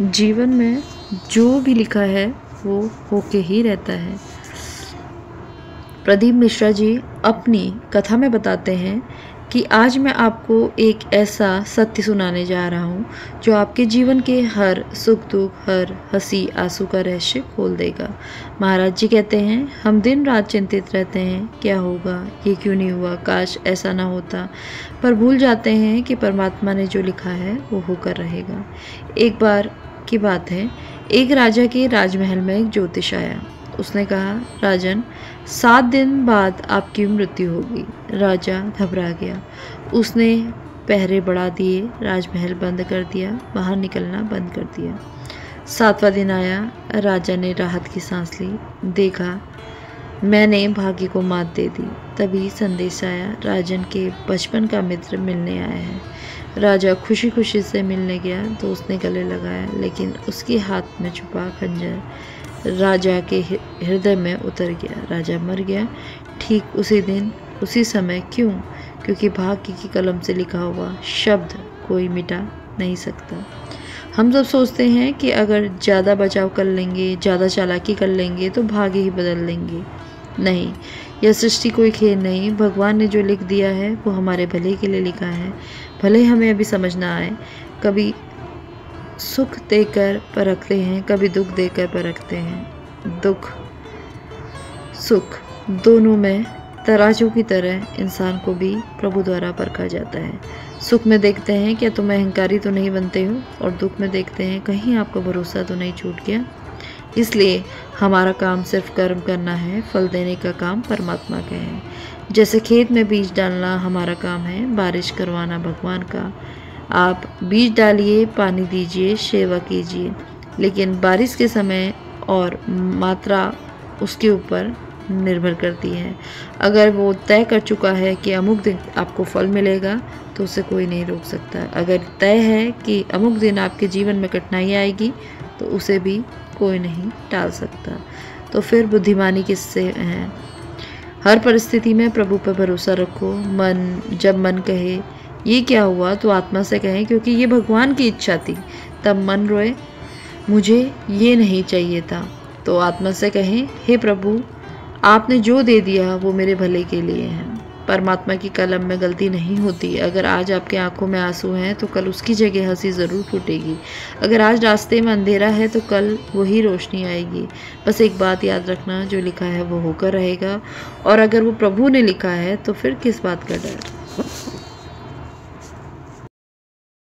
जीवन में जो भी लिखा है वो होके ही रहता है। प्रदीप मिश्रा जी अपनी कथा में बताते हैं कि आज मैं आपको एक ऐसा सत्य सुनाने जा रहा हूँ जो आपके जीवन के हर सुख दुख, हर हंसी आंसू का रहस्य खोल देगा। महाराज जी कहते हैं, हम दिन रात चिंतित रहते हैं, क्या होगा, ये क्यों नहीं हुआ, काश ऐसा ना होता, पर भूल जाते हैं कि परमात्मा ने जो लिखा है वो होकर रहेगा। एक बार की बात है, एक राजा के राजमहल में एक ज्योतिष आया। उसने कहा, राजन, 7 दिन बाद आपकी मृत्यु होगी। राजा घबरा गया। उसने पहरे बढ़ा दिए, राजमहल बंद कर दिया, बाहर निकलना बंद कर दिया। 7वां दिन आया। राजा ने राहत की सांस ली। देखा, मैंने भाग्य को मात दे दी। तभी संदेश आया, राजन के बचपन का मित्र मिलने आया है। राजा खुशी खुशी से मिलने गया तो उसने गले लगाया, लेकिन उसके हाथ में छुपा खंजर राजा के हृदय में उतर गया। राजा मर गया ठीक उसी दिन, उसी समय। क्यों? क्योंकि भाग्य की कलम से लिखा हुआ शब्द कोई मिटा नहीं सकता। हम सब सोचते हैं कि अगर ज़्यादा बचाव कर लेंगे, ज़्यादा चालाकी कर लेंगे तो भाग्य ही बदल लेंगे। नहीं, यह सृष्टि कोई खेल नहीं। भगवान ने जो लिख दिया है वो हमारे भले के लिए लिखा है। भले हमें अभी समझ ना आए। कभी सुख देकर परखते हैं, कभी दुख देकर परखते हैं। दुख सुख दोनों में तराजू की तरह इंसान को भी प्रभु द्वारा परखा जाता है। सुख में देखते हैं क्या तुम अहंकारी तो नहीं बनते हो, और दुख में देखते हैं कहीं आपका भरोसा तो नहीं छूट गया। इसलिए हमारा काम सिर्फ कर्म करना है, फल देने का काम परमात्मा का है। जैसे खेत में बीज डालना हमारा काम है, बारिश करवाना भगवान का। आप बीज डालिए, पानी दीजिए, सेवा कीजिए, लेकिन बारिश के समय और मात्रा उसके ऊपर निर्भर करती है। अगर वो तय कर चुका है कि अमुक दिन आपको फल मिलेगा तो उसे कोई नहीं रोक सकता। अगर तय है कि अमुक दिन आपके जीवन में कठिनाई आएगी तो उसे भी कोई नहीं टाल सकता। तो फिर बुद्धिमानी किससे है? हर परिस्थिति में प्रभु पर भरोसा रखो। जब मन कहे ये क्या हुआ तो आत्मा से कहें, क्योंकि ये भगवान की इच्छा थी। तब मन रोए, मुझे ये नहीं चाहिए था, तो आत्मा से कहें, हे प्रभु, आपने जो दे दिया वो मेरे भले के लिए है। परमात्मा की कलम में गलती नहीं होती। अगर आज आपके आंखों में आंसू हैं तो कल उसकी जगह हंसी ज़रूर फूटेगी। अगर आज रास्ते में अंधेरा है तो कल वही रोशनी आएगी। बस एक बात याद रखना, जो लिखा है वो होकर रहेगा, और अगर वो प्रभु ने लिखा है तो फिर किस बात का डर।